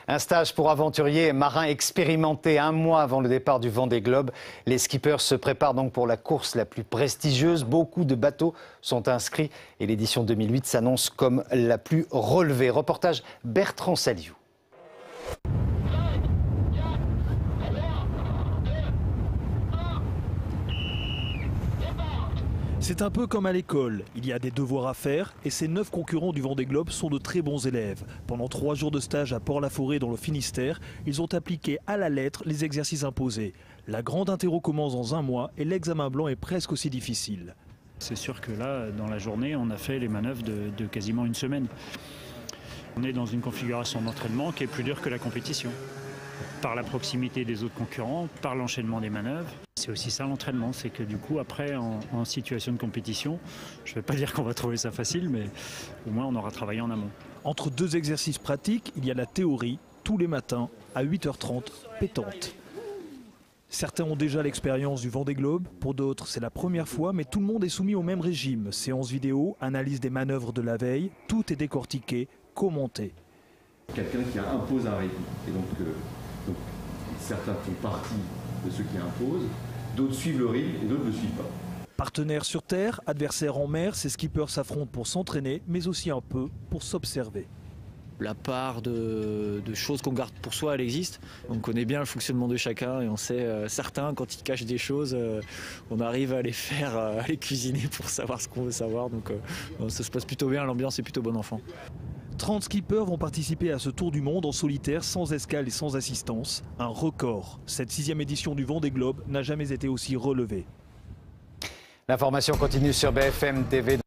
Un stage pour aventuriers et marins expérimentés un mois avant le départ du Vendée Globe. Les skippers se préparent donc pour la course la plus prestigieuse. Beaucoup de bateaux sont inscrits et l'édition 2008 s'annonce comme la plus relevée. Reportage Bertrand Saliou. C'est un peu comme à l'école, il y a des devoirs à faire et ces 9 concurrents du Vendée Globe sont de très bons élèves. Pendant 3 jours de stage à Port-la-Forêt dans le Finistère, ils ont appliqué à la lettre les exercices imposés. La grande interro commence dans un mois et l'examen blanc est presque aussi difficile. C'est sûr que là, dans la journée, on a fait les manœuvres de quasiment une semaine. On est dans une configuration d'entraînement qui est plus dure que la compétition. Par la proximité des autres concurrents, par l'enchaînement des manœuvres. C'est aussi ça l'entraînement, c'est que du coup après en situation de compétition, je ne vais pas dire qu'on va trouver ça facile, mais au moins on aura travaillé en amont. Entre 2 exercices pratiques, il y a la théorie, tous les matins à 8h30, pétante. Certains ont déjà l'expérience du Vendée Globe, pour d'autres c'est la première fois, mais tout le monde est soumis au même régime. Séance vidéo, analyse des manœuvres de la veille, tout est décortiqué, commenté. Quelqu'un qui impose un rythme, et donc certains font partie de ceux qui imposent, d'autres suivent le rythme et d'autres ne le suivent pas. Partenaires sur terre, adversaires en mer, ces skippers s'affrontent pour s'entraîner, mais aussi un peu pour s'observer. La part de choses qu'on garde pour soi, elle existe. On connaît bien le fonctionnement de chacun et on sait, certains, quand ils cachent des choses, on arrive à les faire, à les cuisiner pour savoir ce qu'on veut savoir. Donc ça se passe plutôt bien, l'ambiance est plutôt bon enfant. 30 skippers vont participer à ce tour du monde en solitaire, sans escale et sans assistance. Un record. Cette 6e édition du Vendée Globe n'a jamais été aussi relevée. L'information continue sur BFM TV.